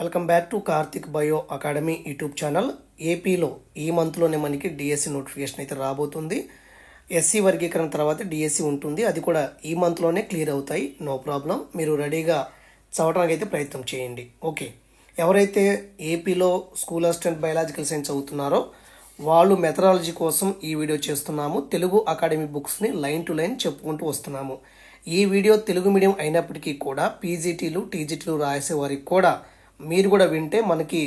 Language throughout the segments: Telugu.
Welcome back to Karthik bio academy YouTube channel. ఏపీలో ఈ మంత్లోనే మనకి డిఎస్సి నోటిఫికేషన్ అయితే రాబోతుంది. ఎస్సీ వర్గీకరణ తర్వాత డిఎస్సి ఉంటుంది, అది కూడా ఈ మంత్లోనే క్లియర్ అవుతాయి. నో ప్రాబ్లం, మీరు రెడీగా చదవడానికి అయితే ప్రయత్నం చేయండి. ఓకే, ఎవరైతే ఏపీలో స్కూల్ అసిస్టెంట్ బయాలజికల్ సైన్స్ చదువుతున్నారో వాళ్ళు మెథడాలజీ కోసం ఈ వీడియో చేస్తున్నాము. తెలుగు అకాడమీ బుక్స్ని లైన్ టు లైన్ చెప్పుకుంటూ వస్తున్నాము. ఈ వీడియో తెలుగు మీడియం అయినప్పటికీ కూడా పీజీటీలు టీజీటీలు రాసే వారికి కూడా మీరు కూడా వింటే మనకి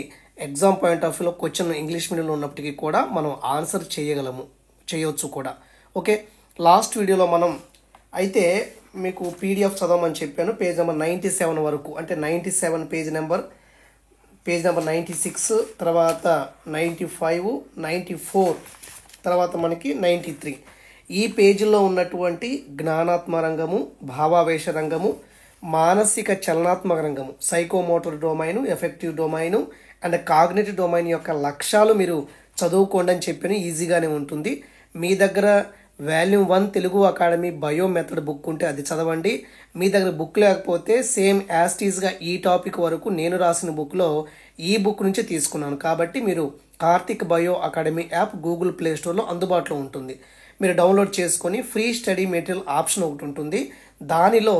ఎగ్జామ్ పాయింట్ ఆఫ్ వ్యూలో క్వశ్చన్ ఇంగ్లీష్ మీడియంలో ఉన్నప్పటికీ కూడా మనం ఆన్సర్ చేయవచ్చు కూడా. ఓకే, లాస్ట్ వీడియోలో మనం అయితే మీకు పీడిఎఫ్ చదవమని చెప్పాను. పేజ్ నెంబర్ 97 వరకు, అంటే 97 పేజ్ నెంబర్ 96, తర్వాత 95, 94, తర్వాత మనకి 93. ఈ పేజీలో ఉన్నటువంటి జ్ఞానాత్మక రంగము, భావావేశ రంగము, మానసిక చలనాత్మక రంగము, psychomotor domain, affective domain and cognitive domain యొక్క లక్ష్యాలు మీరు చదువుకోండి అని చెప్పిన ఈజీగానే ఉంటుంది. మీ దగ్గర volume 1 Telugu academy bio method book ఉంటే అది చదవండి. మీ దగ్గర బుక్ లేకపోతే సేమ్ యాస్టీస్గా ఈ టాపిక్ వరకు నేను రాసిన బుక్లో ఈ బుక్ నుంచి తీసుకున్నాను కాబట్టి మీరు Karthik bio academy app Google play స్టోర్లో అందుబాటులో ఉంటుంది. మీరు డౌన్లోడ్ చేసుకొని ఫ్రీ స్టడీ మెటీరియల్ ఆప్షన్ ఒకటి ఉంటుంది. దానిలో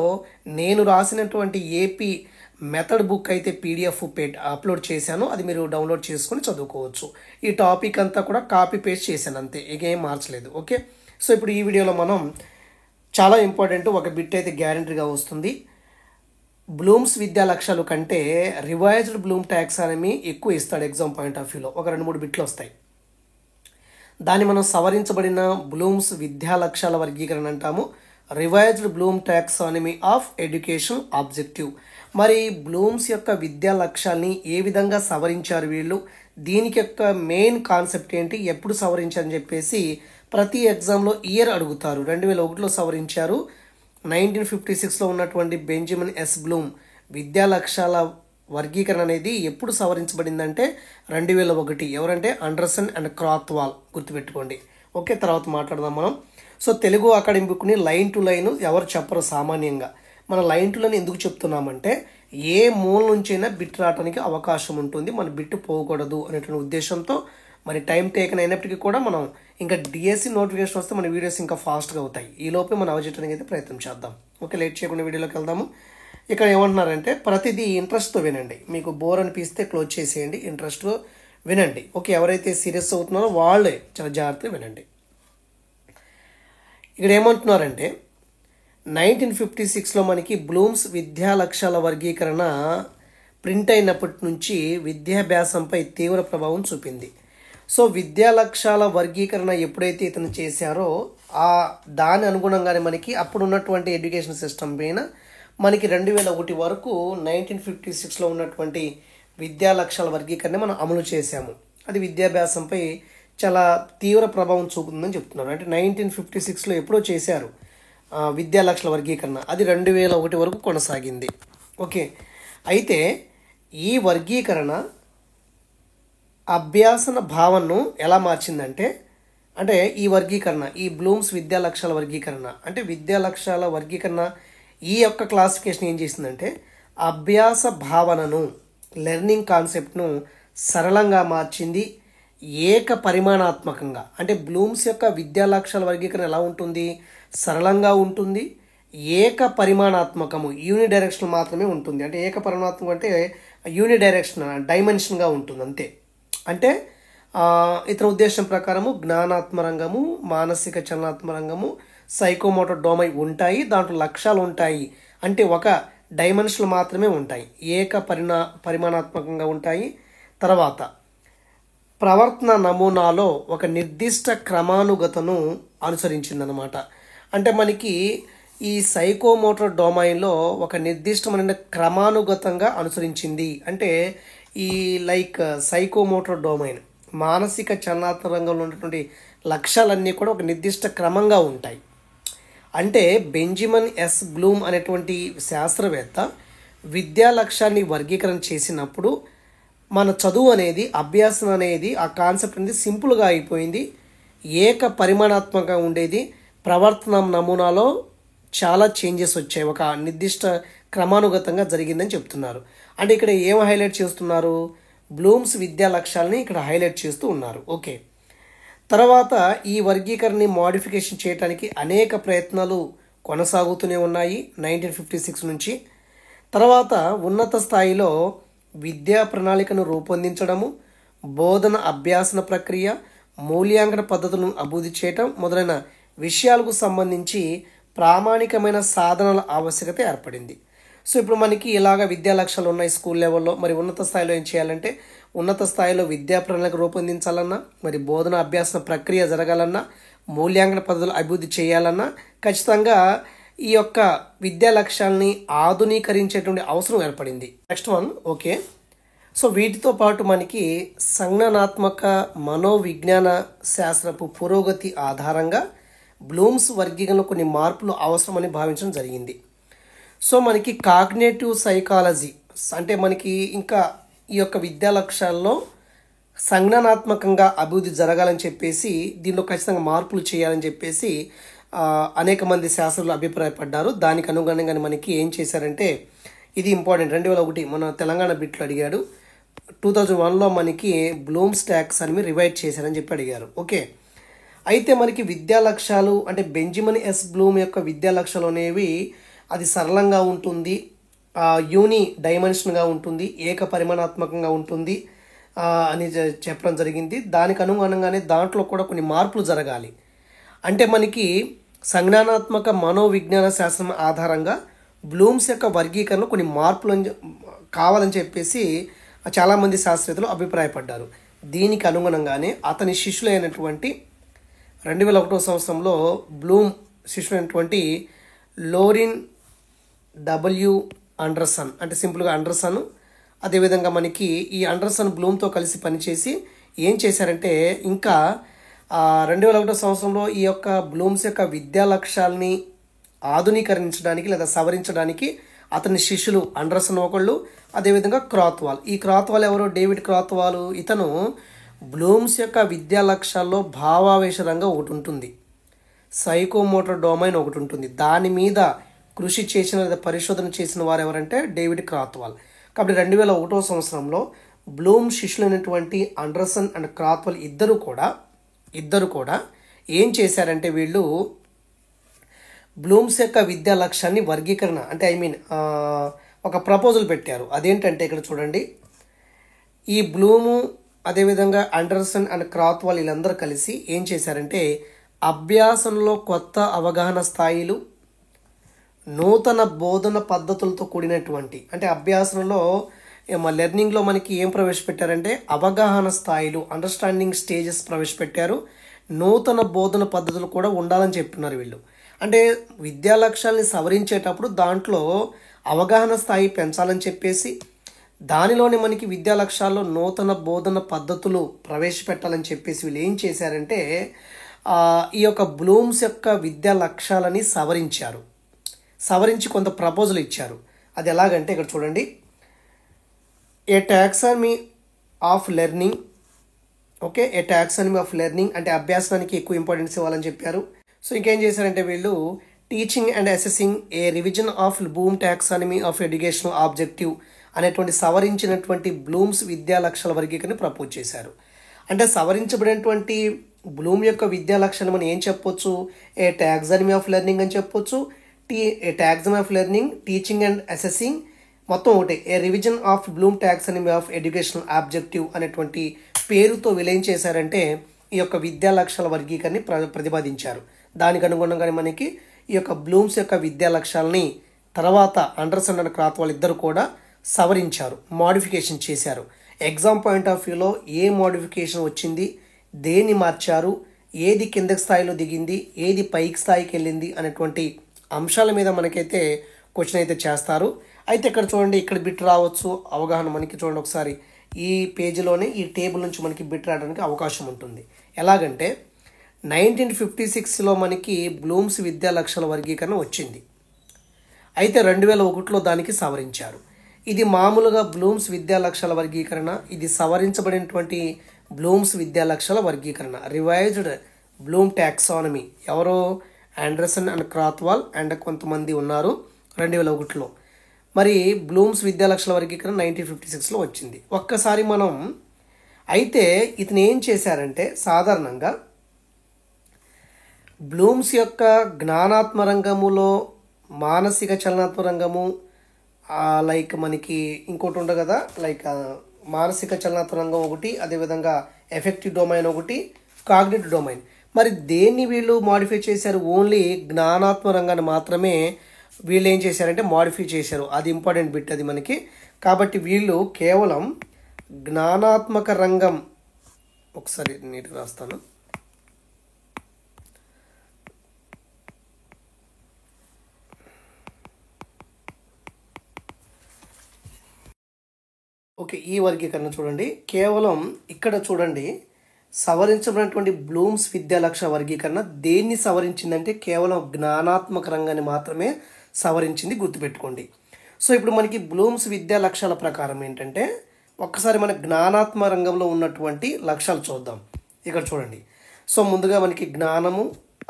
నేను రాసినటువంటి ఏపీ మెథడ్ బుక్ అయితే పీడిఎఫ్ అప్లోడ్ చేశాను, అది మీరు డౌన్లోడ్ చేసుకొని చదువుకోవచ్చు. ఈ టాపిక్ అంతా కూడా కాపీ పేస్ట్ చేశాను అంతే, ఇక ఏం మార్చలేదు. ఓకే, సో ఇప్పుడు ఈ వీడియోలో మనం చాలా ఇంపార్టెంట్ ఒక బిట్ అయితే గ్యారంటీగా వస్తుంది. బ్లూమ్స్ విద్యా లక్ష్యాలు కంటే రివైజ్డ్ బ్లూమ్ టాక్సానమీ ఎక్కువ ఇస్తాడు ఎగ్జామ్ పాయింట్ ఆఫ్ వ్యూలో. ఒక 2-3 బిట్లు వస్తాయి. దాన్ని మనం సవరించబడిన బ్లూమ్స్ విద్యా లక్ష్యాల వర్గీకరణ అంటాము. Revised Bloom taxonomy of education objective. మరి బ్లూమ్స్ యొక్క విద్యా లక్ష్యాల్ని ఏ విధంగా సవరించారు వీళ్ళు, దీనికి యొక్క మెయిన్ కాన్సెప్ట్ ఏంటి, ఎప్పుడు సవరించారని చెప్పేసి ప్రతి ఎగ్జామ్లో ఇయర్ అడుగుతారు. 2001లో సవరించారు. 1956లో ఉన్నటువంటి బెంజమిన్ ఎస్ బ్లూమ్ విద్యా లక్ష్యాల వర్గీకరణ అనేది ఎప్పుడు సవరించబడిందంటే 2001. ఎవరంటే అండర్సన్ అండ్ క్రాత్వాల్, గుర్తుపెట్టుకోండి. ఓకే, తర్వాత మాట్లాడదాం మనం. సో తెలుగు అకాడమీ బుక్ని లైన్ టు లైన్ ఎవరు చెప్పరు సామాన్యంగా. మన లైన్ టు లైన్ ఎందుకు చెప్తున్నామంటే ఏ మూల నుంచైనా బిట్ రావడానికి అవకాశం ఉంటుంది, మన బిట్ పోకూడదు అనేటువంటి ఉద్దేశంతో. మరి టైం టేకన్ అయినప్పటికీ కూడా మనం ఇంకా డిఎస్సి నోటిఫికేషన్ వస్తే మన వీడియోస్ ఇంకా ఫాస్ట్గా అవుతాయి. ఈ లోపే మనం అవజేయడానికి అయితే ప్రయత్నం చేద్దాం. ఓకే, లేట్ చేయకుండా వీడియోలోకి వెళ్దాము. ఇక్కడ ఏమంటున్నారంటే ప్రతిదీ ఇంట్రెస్ట్తో వినండి. మీకు బోర్ అనిపిస్తే క్లోజ్ చేసేయండి, ఇంట్రెస్ట్తో వినండి. ఓకే, ఎవరైతే సీరియస్ అవుతున్నారో వాళ్ళే చాలా జాగ్రత్తగా వినండి. ఇక్కడ ఏమంటున్నారంటే 1956లో మనకి బ్లూమ్స్ విద్యా లక్ష్యాల వర్గీకరణ ప్రింట్ అయినప్పటి నుంచి విద్యాభ్యాసంపై తీవ్ర ప్రభావం చూపింది. సో విద్యా లక్ష్యాల వర్గీకరణ ఎప్పుడైతే ఇతను చేశారో దాని అనుగుణంగానే మనకి అప్పుడు ఉన్నటువంటి ఎడ్యుకేషన్ సిస్టమ్ పైన మనకి 2001 వరకు 1956లో ఉన్నటువంటి విద్యా లక్ష్యాల వర్గీకరణ మనం అమలు చేశాము. అది విద్యాభ్యాసంపై చాలా తీవ్ర ప్రభావం చూపుతుందని చెప్తున్నారు. అంటే 1956లో ఎప్పుడో చేశారు విద్యా లక్ష్యాల వర్గీకరణ, అది 2001 వరకు కొనసాగింది. ఓకే, అయితే ఈ వర్గీకరణ అభ్యాసన భావనను ఎలా మార్చిందంటే, అంటే ఈ వర్గీకరణ, ఈ బ్లూమ్స్ విద్యా లక్ష్యాల వర్గీకరణ అంటే విద్యా లక్ష్యాల వర్గీకరణ ఈ యొక్క క్లాసిఫికేషన్ ఏం చేసిందంటే అభ్యాస భావనను, లెర్నింగ్ కాన్సెప్ట్ను సరళంగా మార్చింది, ఏక పరిమాణాత్మకంగా. అంటే బ్లూమ్స్ యొక్క విద్యా లక్ష్యాల వర్గీకరణ ఎలా ఉంటుంది, సరళంగా ఉంటుంది, ఏక పరిమాణాత్మకము, యూనిడైరెక్షన్ మాత్రమే ఉంటుంది. అంటే ఏక పరిమాణాత్మకం అంటే డైమెన్షన్గా ఉంటుంది అంతే. అంటే ఇతర ఉద్దేశం ప్రకారము జ్ఞానాత్మక రంగము, మానసిక చలనాత్మక రంగము, సైకోమోటర్ డొమైన్ ఉంటాయి, దాంట్లో లక్ష్యాలు ఉంటాయి. అంటే ఒక డైమెన్షన్లు మాత్రమే ఉంటాయి, ఏక పరిమాణాత్మకంగా ఉంటాయి. తర్వాత ప్రవర్తన నమూనాలో ఒక నిర్దిష్ట క్రమానుగతను అనుసరించిందనమాట. అంటే మనకి ఈ సైకోమోటర్ డొమైన్లో ఒక నిర్దిష్టమైన క్రమానుగతంగా అనుసరించింది. అంటే ఈ సైకోమోటర్ డొమైన్, మానసిక చలనాత్మక రంగంలో ఉన్నటువంటి లక్ష్యాలన్నీ కూడా ఒక నిర్దిష్ట క్రమంగా ఉంటాయి. అంటే బెంజమిన్ ఎస్ బ్లూమ్ అనేటువంటి శాస్త్రవేత్త విద్యా లక్ష్యాన్ని వర్గీకరణ చేసినప్పుడు మన చదువు అనేది, అభ్యాసం అనేది, ఆ కాన్సెప్ట్ అనేది సింపుల్గా అయిపోయింది, ఏక పరిమాణాత్మకంగా ఉండేది. ప్రవర్తన నమూనాలో చాలా చేంజెస్ వచ్చాయి, ఒక నిర్దిష్ట క్రమానుగతంగా జరిగిందని చెప్తున్నారు. అంటే ఇక్కడ ఏం హైలైట్ చేస్తున్నారు, బ్లూమ్స్ విద్యా లక్ష్యాలని ఇక్కడ హైలైట్ చేస్తూ ఉన్నారు. ఓకే, తర్వాత ఈ వర్గీకరణని మోడిఫికేషన్ చేయడానికి అనేక ప్రయత్నాలు కొనసాగుతూనే ఉన్నాయి 1956 నుంచి. తర్వాత ఉన్నత స్థాయిలో విద్యా ప్రణాళికను రూపొందించడము, బోధన అభ్యాసన ప్రక్రియ, మూల్యాంకన పద్ధతులను అభివృద్ధి చేయటం మొదలైన విషయాలకు సంబంధించి ప్రామాణికమైన సాధనాల ఆవశ్యకత ఏర్పడింది. సో ఇప్పుడు మనకి ఇలాగ విద్యా లక్ష్యాలు ఉన్నాయి స్కూల్ లెవెల్లో. మరి ఉన్నత స్థాయిలో ఏం చేయాలంటే ఉన్నత స్థాయిలో విద్యా ప్రణాళిక రూపొందించాలన్నా, మరి బోధన అభ్యాసన ప్రక్రియ జరగాలన్నా, మూల్యాంకన పద్ధతులు అభివృద్ధి చేయాలన్నా ఖచ్చితంగా ఈ యొక్క విద్యా లక్ష్యాలని ఆధునీకరించేటువంటి అవసరం ఏర్పడింది. Next one. ఓకే, సో వీటితో పాటు మనకి సంజ్ఞానాత్మక మనోవిజ్ఞాన శాస్త్రపు పురోగతి ఆధారంగా బ్లూమ్స్ వర్గీకరణలో కొన్ని మార్పులు అవసరమని భావించడం జరిగింది. సో మనకి కాగ్నేటివ్ సైకాలజీ అంటే మనకి ఇంకా ఈ యొక్క విద్యా లక్ష్యాల్లో సంజ్ఞానాత్మకంగా అభివృద్ధి జరగాలని చెప్పేసి దీనిలో ఖచ్చితంగా మార్పులు చేయాలని చెప్పేసి అనేక మంది శాస్త్రజ్ఞులు అభిప్రాయపడ్డారు. దానికి అనుగుణంగానే మనకి ఏం చేశారంటే ఇది ఇంపార్టెంట్, 2001 మన తెలంగాణ బిట్లు అడిగాడు. 2001లో మనకి బ్లూమ్స్ టాక్సానమీ రివైజ్ చేశారని చెప్పి అడిగారు. ఓకే, అయితే మనకి విద్యా లక్ష్యాలు అంటే బెంజమిన్ ఎస్ బ్లూమ్ యొక్క విద్యా లక్ష్యాలు అనేవి అది సరళంగా ఉంటుంది, యూని డైమెన్షన్గా ఉంటుంది, ఏకపరిమాణాత్మకంగా ఉంటుంది అని చెప్పడం జరిగింది. దానికి అనుగుణంగానే దాంట్లో కూడా కొన్ని మార్పులు జరగాలి. అంటే మనకి సంజ్ఞానాత్మక మనోవిజ్ఞాన శాస్త్రం ఆధారంగా బ్లూమ్స్ యొక్క వర్గీకరణలో కొన్ని మార్పులు కావాలని చెప్పేసి చాలామంది శాస్త్రవేత్తలు అభిప్రాయపడ్డారు. దీనికి అనుగుణంగానే అతని శిష్యులైనటువంటి 2001 సంవత్సరంలో బ్లూమ్ శిష్యులైనటువంటి లోరిన్ డబ్ల్యూ అండర్సన్ అంటే సింపుల్గా అండర్సన్, అదేవిధంగా మనకి ఈ అండర్సన్ బ్లూమ్తో కలిసి పనిచేసి ఏం చేశారంటే ఇంకా 2001 సంవత్సరంలో ఈ యొక్క బ్లూమ్స్ యొక్క విద్యా లక్ష్యాలని ఆధునీకరించడానికి లేదా సవరించడానికి అతని శిష్యులు అండర్సన్ ఒకళ్ళు, అదేవిధంగా క్రాత్వాల్. ఈ క్రాత్వాల్ ఎవరు? డేవిడ్ క్రాత్వాల్. ఇతను బ్లూమ్స్ యొక్క విద్యా లక్ష్యాల్లో భావావేశ రంగం ఒకటి ఉంటుంది, సైకోమోటర్ డొమైన్ ఒకటి ఉంటుంది. దాని మీద కృషి చేసిన లేదా పరిశోధన చేసిన వారు ఎవరంటే డేవిడ్ క్రాత్వాల్. కాబట్టి 2001 సంవత్సరంలో బ్లూమ్ శిష్యులైనటువంటి అండర్సన్ అండ్ క్రాత్వాల్ ఇద్దరు కూడా ఏం చేశారంటే వీళ్ళు బ్లూమ్స్ యొక్క విద్యా లక్ష్యాన్ని వర్గీకరణ అంటే ఒక ప్రపోజల్ పెట్టారు. అదేంటంటే ఇక్కడ చూడండి, ఈ బ్లూము అదేవిధంగా అండర్సన్ అండ్ క్రాత్వాల్ వీళ్ళందరూ కలిసి ఏం చేశారంటే అభ్యాసంలో కొత్త అవగాహన స్థాయిలు, నూతన బోధన పద్ధతులతో కూడినటువంటి అంటే అభ్యాసంలో లెర్నింగ్లో మనకి ఏం ప్రవేశపెట్టారంటే అవగాహన స్థాయిలు, అండర్స్టాండింగ్ స్టేజెస్ ప్రవేశపెట్టారు. నూతన బోధన పద్ధతులు కూడా ఉండాలని చెప్తున్నారు వీళ్ళు. అంటే విద్యా లక్ష్యాలని సవరించేటప్పుడు దాంట్లో అవగాహన స్థాయి పెంచాలని చెప్పేసి దానిలోనే మనకి విద్యా లక్ష్యాల్లో నూతన బోధన పద్ధతులు ప్రవేశపెట్టాలని చెప్పేసి వీళ్ళు ఏం చేశారంటే ఈ యొక్క బ్లూమ్స్ యొక్క విద్యా లక్ష్యాలని సవరించి కొంత ప్రపోజల్ ఇచ్చారు. అది ఎలాగంటే ఇక్కడ చూడండి, a taxonomy of learning. Okay, a taxonomy of learning అంటే అభ్యాసానికి ఎక్కువ ఇంపార్టెన్స్ ఇవ్వాలని చెప్పారు. సో ఇంకేం చేశారంటే వీళ్ళు teaching and assessing a revision of Bloom taxonomy of educational objective అనేటువంటి సవరించినటువంటి బ్లూమ్స్ విద్యా లక్ష్యాల వర్గీకరణ ప్రపోజ్ చేశారు. అంటే సవరించబడినటువంటి బ్లూమ్ యొక్క విద్యా లక్ష్యాలు మనం ఏం చెప్పొచ్చు, ఏ టాక్సానమీ ఆఫ్ లెర్నింగ్ అని చెప్పొచ్చు, a taxonomy of learning, teaching and assessing మొత్తం ఒకటి, a revision of Bloom taxonomy of educational objective అనేటువంటి పేరుతో వీళ్ళు చేశారంటే ఈ యొక్క విద్యా లక్ష్యాల వర్గీకరణని ప్రతిపాదించారు. దానికి అనుగుణంగానే మనకి ఈ యొక్క బ్లూమ్స్ యొక్క విద్యా లక్ష్యాలని తర్వాత అండర్సన్ అండ్ క్రాత్వాల్ ఇద్దరు కూడా సవరించారు, మోడిఫికేషన్ చేశారు. ఎగ్జామ్ పాయింట్ ఆఫ్ వ్యూలో ఏ మోడిఫికేషన్ వచ్చింది, దేన్ని మార్చారు, ఏది కిందకి స్థాయిలో దిగింది, ఏది పైకి స్థాయికి వెళ్ళింది అనేటువంటి అంశాల మీద మనకైతే క్వశ్చన్ అయితే చేస్తారు. అయితే ఇక్కడ చూడండి, ఇక్కడ బిట్ రావచ్చు అవగాహన మనకి చూడండి ఒకసారి ఈ పేజీలోనే ఈ టేబుల్ నుంచి మనకి బిట్ రావడానికి అవకాశం ఉంటుంది. ఎలాగంటే 1956లో మనకి బ్లూమ్స్ విద్యా లక్ష్యాల వర్గీకరణ వచ్చింది. అయితే 2001లో దానికి సవరించారు. ఇది మామూలుగా బ్లూమ్స్ విద్యా లక్ష్యాల వర్గీకరణ, ఇది సవరించబడినటువంటి బ్లూమ్స్ విద్యా లక్ష్యాల వర్గీకరణ, రివైజ్డ్ బ్లూమ్ టాక్సానమీ. ఎవరో ఆండర్సన్ అండ్ క్రాత్వాల్ అండ్ కొంతమంది ఉన్నారు 2001లో. మరి బ్లూమ్స్ విద్యా లక్షల వర్గీకరణ 1956లో వచ్చింది. ఒక్కసారి మనం అయితే ఇతను ఏం చేశారంటే సాధారణంగా బ్లూమ్స్ యొక్క జ్ఞానాత్మ రంగములో మానసిక చలనాత్మ రంగము లైక్ మనకి ఇంకోటి ఉండదు కదా, లైక్ మానసిక చలనాత్మ రంగం ఒకటి, అదేవిధంగా ఎఫెక్టివ్ డొమైన్ ఒకటి, కాగ్నిటివ్ డొమైన్. మరి దేన్ని వీళ్ళు మాడిఫై చేశారు? ఓన్లీ జ్ఞానాత్మ రంగాన్ని మాత్రమే వీళ్ళు ఏం చేశారంటే మాడిఫై చేశారు. అది ఇంపార్టెంట్ బిట్ అది మనకి. కాబట్టి వీళ్ళు కేవలం జ్ఞానాత్మక రంగం, ఒకసారి నీట్గా రాస్తాను, ఓకే. ఈ వర్గీకరణ చూడండి, కేవలం ఇక్కడ చూడండి సవరించబడినటువంటి బ్లూమ్స్ విద్యా లక్ష వర్గీకరణ దేన్ని సవరించిందంటే కేవలం జ్ఞానాత్మక రంగాన్ని మాత్రమే సవరించింది, గుర్తుపెట్టుకోండి. సో ఇప్పుడు మనకి బ్లూమ్స్ విద్యా లక్ష్యాల ప్రకారం ఏంటంటే ఒక్కసారి మన జ్ఞానాత్మ రంగంలో ఉన్నటువంటి లక్ష్యాలు చూద్దాం. ఇక్కడ చూడండి. సో ముందుగా మనకి జ్ఞానము,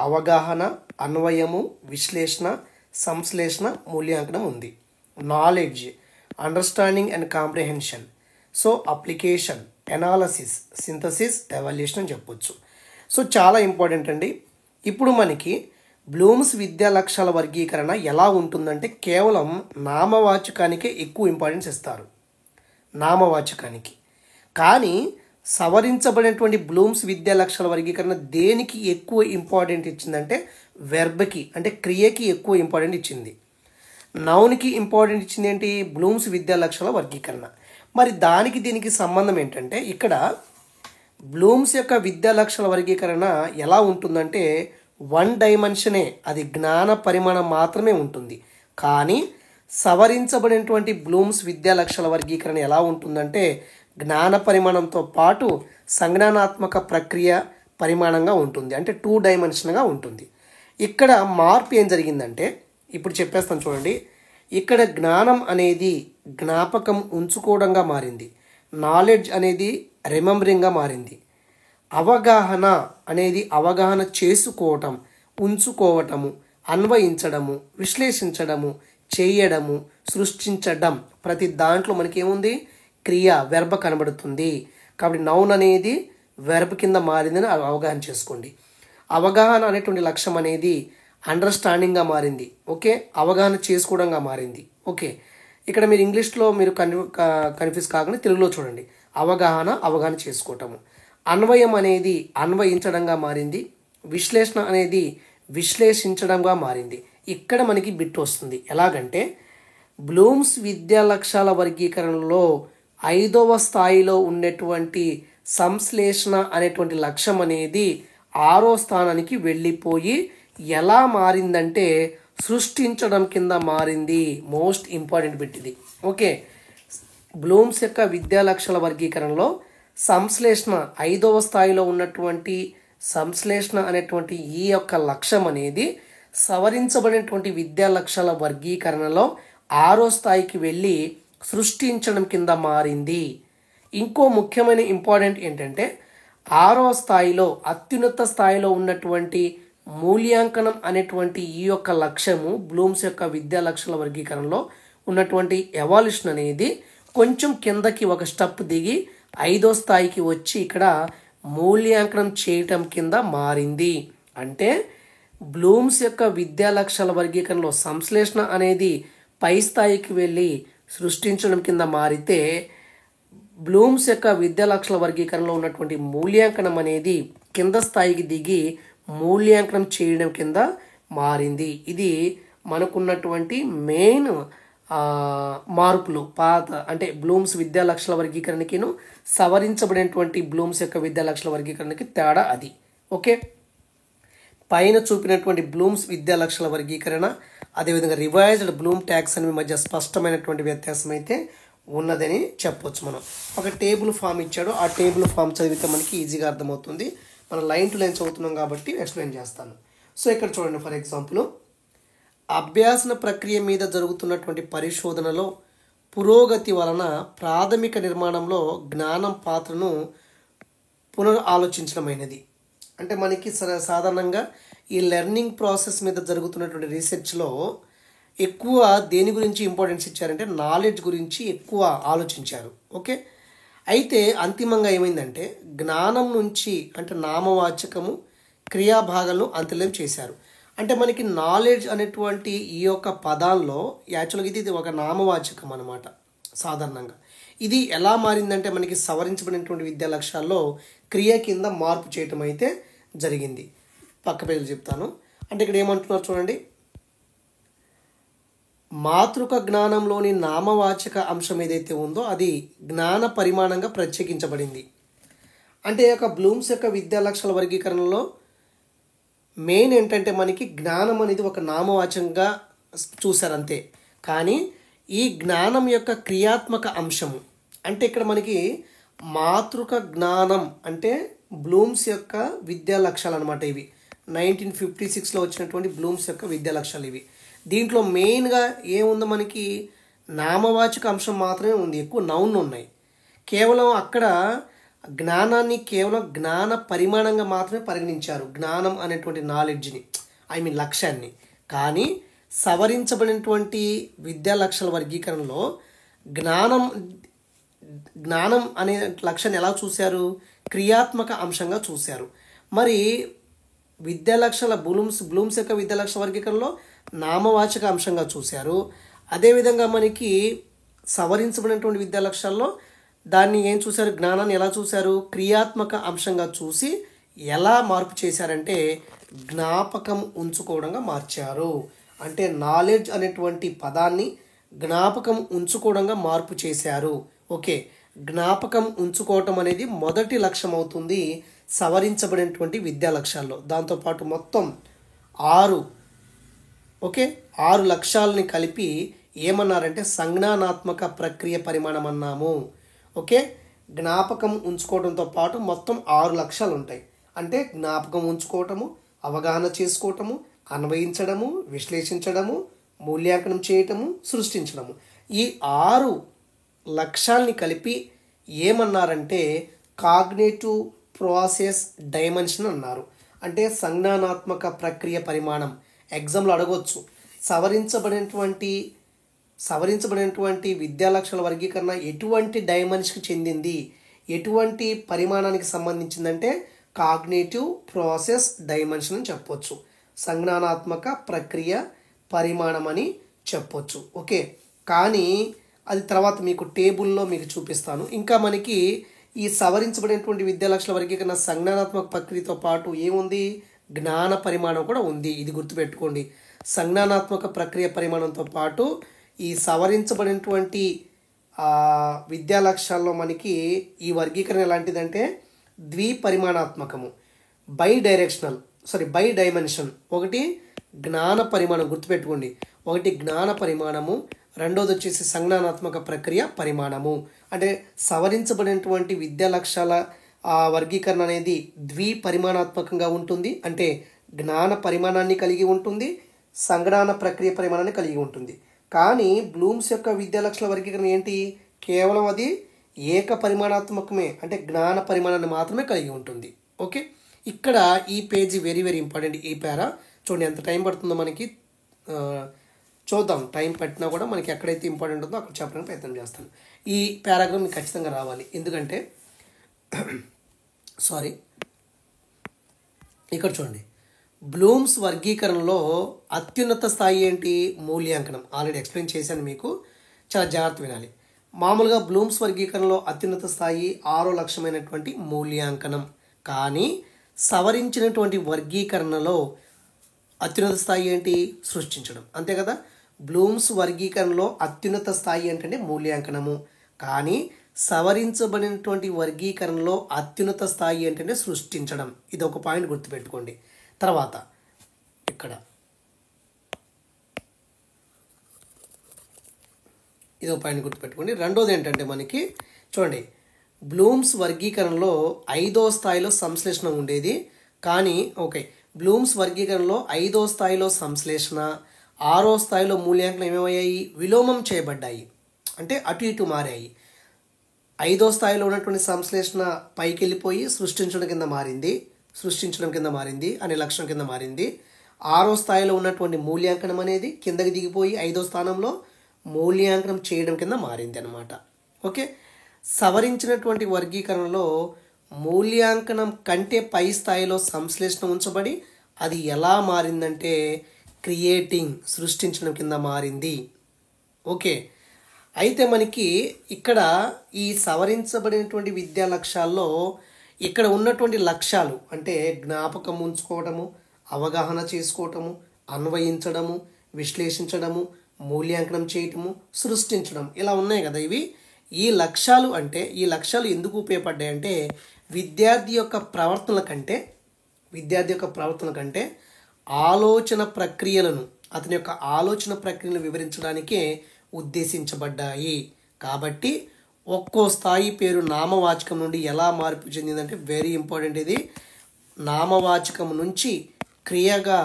అవగాహన, అన్వయము, విశ్లేషణ, సంశ్లేషణ, మూల్యాంకనం ఉంది. Knowledge, understanding and comprehension, so application, analysis, synthesis, evaluation అని చెప్పొచ్చు. సో చాలా ఇంపార్టెంట్ అండి. ఇప్పుడు మనకి బ్లూమ్స్ విద్యా లక్ష్యాల వర్గీకరణ ఎలా ఉంటుందంటే కేవలం నామవాచకానికే ఎక్కువ ఇంపార్టెన్స్ ఇస్తారు, నామవాచకానికి. కానీ సవరించబడినటువంటి బ్లూమ్స్ విద్యా లక్ష్యాల వర్గీకరణ దేనికి ఎక్కువ ఇంపార్టెంట్ ఇచ్చిందంటే వెర్బ్కి, అంటే క్రియకి ఎక్కువ ఇంపార్టెంట్ ఇచ్చింది. నౌన్కి ఇంపార్టెంట్ ఇచ్చింది ఏంటి? బ్లూమ్స్ విద్యా లక్ష్యాల వర్గీకరణ. మరి దానికి దీనికి సంబంధం ఏంటంటే ఇక్కడ బ్లూమ్స్ యొక్క విద్యా లక్ష్యాల వర్గీకరణ ఎలా ఉంటుందంటే వన్ డైమెన్షనే, అది జ్ఞాన పరిమాణం మాత్రమే ఉంటుంది. కానీ సవరించబడినటువంటి బ్లూమ్స్ విద్యా లక్ష్యాల వర్గీకరణ ఎలా ఉంటుందంటే జ్ఞాన పరిమాణంతో పాటు సంజ్ఞానాత్మక ప్రక్రియ పరిమాణంగా ఉంటుంది, అంటే 2 డైమెన్షన్గా ఉంటుంది. ఇక్కడ మార్పు ఏం జరిగిందంటే ఇప్పుడు చెప్పేస్తాను చూడండి. ఇక్కడ జ్ఞానం అనేది జ్ఞాపకం ఉంచుకోవడంగా మారింది, నాలెడ్జ్ అనేది రిమెంబరింగ్గా మారింది, అవగాహన అనేది అవగాహన చేసుకోవటం, ఉంచుకోవటము, అన్వయించడము, విశ్లేషించడము, చేయడము, సృష్టించడం, ప్రతి దాంట్లో మనకి ఏముంది? క్రియ, వెర్బ్ కనబడుతుంది. కాబట్టి నౌన్ అనేది వెర్బ్ కింద మారిందని అవగాహన చేసుకోండి. అవగాహన అనేటువంటి లక్ష్యం అనేది అండర్స్టాండింగ్గా మారింది, ఓకే, అవగాహన చేసుకోవడంగా మారింది, ఓకే. ఇక్కడ మీరు ఇంగ్లీష్లో మీరు కన్ఫ్యూజ్ కాకుండా తెలుగులో చూడండి. అవగాహన చేసుకోవటము. అన్వయం అనేది అన్వయించడంగా మారింది, విశ్లేషణ అనేది విశ్లేషించడంగా మారింది. ఇక్కడ మనకి బిట్ వస్తుంది. ఎలాగంటే బ్లూమ్స్ విద్యా లక్ష్యాల వర్గీకరణలో 5వ స్థాయిలో ఉండేటువంటి సంశ్లేషణ అనేటువంటి లక్ష్యం అనేది 6వ స్థానానికి వెళ్ళిపోయి ఎలా మారిందంటే సృష్టించడం కింద మారింది. మోస్ట్ ఇంపార్టెంట్ బిట్ ఇది, ఓకే. బ్లూమ్స్ యొక్క విద్యా లక్ష్యాల వర్గీకరణలో సంశ్లేషణ 5వ స్థాయిలో ఉన్నటువంటి సంశ్లేషణ అనేటువంటి ఈ యొక్క లక్ష్యం అనేది సవరించబడినటువంటి విద్యా లక్ష్యాల వర్గీకరణలో 6వ స్థాయికి వెళ్ళి సృష్టించడం కింద మారింది. ఇంకో ముఖ్యమైన ఇంపార్టెంట్ ఏంటంటే 6వ స్థాయిలో అత్యున్నత స్థాయిలో ఉన్నటువంటి మూల్యాంకనం అనేటువంటి ఈ యొక్క లక్ష్యము బ్లూమ్స్ యొక్క విద్యా లక్ష్యాల వర్గీకరణలో ఉన్నటువంటి ఎవాల్యూషన్ అనేది కొంచెం కిందకి ఒక స్టెప్ దిగి 5వ స్థాయికి వచ్చి ఇక్కడ మూల్యాంకనం చేయటం కింద మారింది. అంటే బ్లూమ్స్ యొక్క విద్యా లక్ష్యాల వర్గీకరణలో సంశ్లేషణ అనేది పై స్థాయికి వెళ్ళి సృష్టించడం కింద మారితే బ్లూమ్స్ యొక్క విద్యా లక్ష్యాల వర్గీకరణలో ఉన్నటువంటి మూల్యాంకనం అనేది కింద స్థాయికి దిగి మూల్యాంకనం చేయడం కింద మారింది. ఇది మనకున్నటువంటి మెయిన్ మార్పులు. పాత అంటే బ్లూమ్స్ విద్యా లక్ష్యాల వర్గీకరణకిను సవరించబడినటువంటి బ్లూమ్స్ యొక్క విద్యా లక్ష్యాల వర్గీకరణకి తేడా అది, ఓకే. పైన చూపినటువంటి బ్లూమ్స్ విద్యా లక్ష్యాల వర్గీకరణ అదేవిధంగా రివైజ్డ్ బ్లూమ్ టాక్సానమీ మధ్య స్పష్టమైనటువంటి వ్యత్యాసం అయితే ఉన్నదని చెప్పొచ్చు. మనం ఒక టేబుల్ ఫామ్ ఇచ్చాడు, ఆ టేబుల్ ఫామ్ చదివితే మనకి ఈజీగా అర్థమవుతుంది. మనం లైన్ టు లైన్ చదువుతున్నాం కాబట్టి ఎక్స్ప్లెయిన్ చేస్తాను. సో ఇక్కడ చూడండి, ఫర్ ఎగ్జాంపుల్ అభ్యాసన ప్రక్రియ మీద జరుగుతున్నటువంటి పరిశోధనలో పురోగతి వలన ప్రాథమిక నిర్మాణంలో జ్ఞానం పాత్రను పునరాలోచించడమైనది. అంటే మనకి సాధారణంగా ఈ లెర్నింగ్ ప్రాసెస్ మీద జరుగుతున్నటువంటి రీసెర్చ్లో ఎక్కువ దేని గురించి ఇంపార్టెన్స్ ఇచ్చారంటే నాలెడ్జ్ గురించి ఎక్కువ ఆలోచించారు. ఓకే, అయితే అంతిమంగా ఏమైందంటే జ్ఞానం నుంచి అంటే నామవాచకము క్రియాభాగాలను అంతర్లీనం చేశారు. అంటే మనకి నాలెడ్జ్ అనేటువంటి ఈ యొక్క పదాల్లో యాక్చువల్గా ఇది ఒక నామవాచకం అనమాట. సాధారణంగా ఇది ఎలా మారిందంటే మనకి సవరించబడినటువంటి విద్యా లక్ష్యాల్లో క్రియ కింద మార్పు చేయటం అయితే జరిగింది. పక్క పేర్లు చెప్తాను. అంటే ఇక్కడ ఏమంటున్నారు చూడండి, మాతృక జ్ఞానంలోని నామవాచక అంశం ఏదైతే ఉందో అది జ్ఞాన పరిమాణంగా ప్రత్యేకించబడింది. అంటే యొక్క బ్లూమ్స్ యొక్క విద్యా లక్ష్యాల వర్గీకరణలో మెయిన్ ఏంటంటే మనకి జ్ఞానం అనేది ఒక నామవాచకంగా చూశారు అంతే. కానీ ఈ జ్ఞానం యొక్క క్రియాత్మక అంశము అంటే ఇక్కడ మనకి మాతృక జ్ఞానం అంటే బ్లూమ్స్ యొక్క విద్యా లక్ష్యాలు అనమాట. ఇవి 1956లో వచ్చినటువంటి బ్లూమ్స్ యొక్క విద్యా లక్ష్యాలు ఇవి. దీంట్లో మెయిన్గా ఏముందో మనకి నామవాచక అంశం మాత్రమే ఉంది, ఎక్కువ నౌన్ ఉన్నాయి. కేవలం అక్కడ జ్ఞానాన్ని కేవలం జ్ఞాన పరిమాణంగా మాత్రమే పరిగణించారు, జ్ఞానం అనేటువంటి నాలెడ్జ్ని, లక్ష్యాన్ని. కానీ సవరించబడినటువంటి విద్యా లక్ష్యాల వర్గీకరణలో జ్ఞానం అనే లక్ష్యాన్ని ఎలా చూశారు, క్రియాత్మక అంశంగా చూశారు. మరి విద్యా లక్ష్యాల బ్లూమ్స్ యొక్క విద్యా లక్ష్యాల వర్గీకరణలో నామవాచక అంశంగా చూశారు. అదేవిధంగా మనకి సవరించబడినటువంటి విద్యా లక్ష్యాల్లో దాన్ని ఏం చూశారు, జ్ఞానాన్ని ఎలా చూశారు, క్రియాత్మక అంశంగా చూసి ఎలా మార్పు చేశారంటే జ్ఞాపకం ఉంచుకోవడంగా మార్చారు. అంటే నాలెడ్జ్ అనేటువంటి పదాన్ని జ్ఞాపకం ఉంచుకోవడంగా మార్పు చేశారు. ఓకే, జ్ఞాపకం ఉంచుకోవటం అనేది మొదటి లక్ష్యం అవుతుంది సవరించబడినటువంటి విద్యా లక్ష్యాల్లో. దాంతోపాటు మొత్తం 6 లక్ష్యాలని కలిపి ఏమన్నారంటే సంజ్ఞానాత్మక ప్రక్రియ పరిమాణం అన్నాము. ఓకే, జ్ఞాపకం ఉంచుకోవడంతో పాటు మొత్తం 6 లక్ష్యాలు ఉంటాయి. అంటే జ్ఞాపకం ఉంచుకోవటము, అవగాహన చేసుకోవటము, అన్వయించడము, విశ్లేషించడము, మూల్యాంకనం చేయటము, సృష్టించడము. ఈ 6 లక్ష్యాల్ని కలిపి ఏమన్నారంటే కాగ్నేటివ్ ప్రాసెస్ డైమెన్షన్ అన్నారు. అంటే సంజ్ఞానాత్మక ప్రక్రియ పరిమాణం. ఎగ్జామ్లో అడగవచ్చు, సవరించబడినటువంటి విద్యా లక్ష్యాల వర్గీకరణ ఎటువంటి డైమెన్షన్కి చెందింది, ఎటువంటి పరిమాణానికి సంబంధించిందంటే కాగ్నేటివ్ ప్రాసెస్ డైమెన్షన్ అని చెప్పొచ్చు, సంజ్ఞానాత్మక ప్రక్రియ పరిమాణం అని చెప్పొచ్చు. ఓకే, కానీ అది తర్వాత మీకు టేబుల్లో మీకు చూపిస్తాను. ఇంకా మనకి ఈ సవరించబడినటువంటి విద్యా లక్ష్యాల వర్గీకరణ సంజ్ఞానాత్మక ప్రక్రియతో పాటు ఏముంది, జ్ఞాన పరిమాణం కూడా ఉంది. ఇది గుర్తుపెట్టుకోండి. సంజ్ఞానాత్మక ప్రక్రియ పరిమాణంతో పాటు ఈ సవరించబడినటువంటి విద్యా లక్ష్యాల్లో మనకి ఈ వర్గీకరణ ఎలాంటిదంటే ద్విపరిమాణాత్మకము, బై డైమెన్షన్. ఒకటి జ్ఞాన పరిమాణం, గుర్తుపెట్టుకోండి. ఒకటి జ్ఞాన పరిమాణము, రెండోది వచ్చేసి సంజ్ఞానాత్మక ప్రక్రియ పరిమాణము. అంటే సవరించబడినటువంటి విద్యా లక్ష్యాల వర్గీకరణ అనేది ద్విపరిమాణాత్మకంగా ఉంటుంది. అంటే జ్ఞాన పరిమాణాన్ని కలిగి ఉంటుంది, సంజ్ఞాన ప్రక్రియ పరిమాణాన్ని కలిగి ఉంటుంది. కానీ బ్లూమ్స్ యొక్క విద్యా లక్ష్యాల వర్గీకరణ ఏంటి, కేవలం అది ఏక పరిమాణాత్మకమే, అంటే జ్ఞాన పరిమాణాన్ని మాత్రమే కలిగి ఉంటుంది. ఓకే, ఇక్కడ ఈ పేజీ వెరీ వెరీ ఇంపార్టెంట్. ఈ పేరా చూడండి, ఎంత టైం పడుతుందో మనకి చూద్దాం. టైం పట్టినా కూడా మనకి ఎక్కడైతే ఇంపార్టెంట్ ఉందో అక్కడ చెప్పడానికి ప్రయత్నం చేస్తాను. ఈ పారాగ్రాఫ్ మీకు ఖచ్చితంగా రావాలి. ఎందుకంటే ఇక్కడ చూడండి, బ్లూమ్స్ వర్గీకరణలో అత్యున్నత స్థాయి ఏంటి, మూల్యాంకనం. ఆల్రెడీ ఎక్స్ప్లెయిన్ చేశాను మీకు, చాలా జాగ్రత్త వినాలి. మామూలుగా బ్లూమ్స్ వర్గీకరణలో అత్యున్నత స్థాయి 6వ లక్ష్యమైనటువంటి మూల్యాంకనం. కానీ సవరించినటువంటి వర్గీకరణలో అత్యున్నత స్థాయి ఏంటి, సృష్టించడం. అంతే కదా. బ్లూమ్స్ వర్గీకరణలో అత్యున్నత స్థాయి ఏంటంటే మూల్యాంకనము. కానీ సవరించబడినటువంటి వర్గీకరణలో అత్యున్నత స్థాయి ఏంటంటే సృష్టించడం. ఇది ఒక పాయింట్ గుర్తుపెట్టుకోండి. తర్వాత ఇక్కడ ఇది ఒక పాయింట్ గుర్తుపెట్టుకోండి. రెండోది ఏంటంటే మనకి చూడండి, బ్లూమ్స్ వర్గీకరణలో 5వ స్థాయిలో సంశ్లేషణ ఉండేది. కానీ బ్లూమ్స్ వర్గీకరణలో 5వ స్థాయిలో సంశ్లేషణ, 6వ స్థాయిలో మూల్యాంకనం ఏమయ్యాయి, విలోమం చేయబడ్డాయి. అంటే అటు ఇటు మారాయి. 5వ స్థాయిలో ఉన్నటువంటి సంశ్లేషణ పైకి వెళ్ళిపోయి సృష్టించడం కింద మారింది అనే లక్షణం కింద మారింది. 6వ స్థాయిలో ఉన్నటువంటి మూల్యాంకనం అనేది కిందకి దిగిపోయి 5వ స్థానంలో మూల్యాంకనం చేయడం కింద మారింది అనమాట. ఓకే, సవరించినటువంటి వర్గీకరణలో మూల్యాంకనం కంటే పై స్థాయిలో సంశ్లేషణ ఉంచబడి అది ఎలా మారిందంటే క్రియేటింగ్, సృష్టించడం కింద మారింది. ఓకే, అయితే మనకి ఇక్కడ ఈ సవరించబడినటువంటి విద్యా లక్ష్యాల్లో ఇక్కడ ఉన్నటువంటి లక్ష్యాలు అంటే జ్ఞాపకం ఉంచుకోవటము, అవగాహన చేసుకోవటము, అన్వయించడము, విశ్లేషించడము, మూల్యాంకనం చేయటము, సృష్టించడం ఇలా ఉన్నాయి కదా ఇవి. ఈ లక్ష్యాలు ఎందుకు ఉపయోగపడ్డాయి అంటే విద్యార్థి యొక్క ప్రవర్తన కంటే ఆలోచన ప్రక్రియలను, అతని యొక్క ఆలోచన ప్రక్రియను వివరించడానికే ఉద్దేశించబడ్డాయి. కాబట్టి ఒక్కో స్థాయి పేరు నామవాచకం నుండి ఎలా మార్పు చెందిందంటే వెరీ ఇంపార్టెంట్, ఇది నామవాచకం నుంచి క్రియగా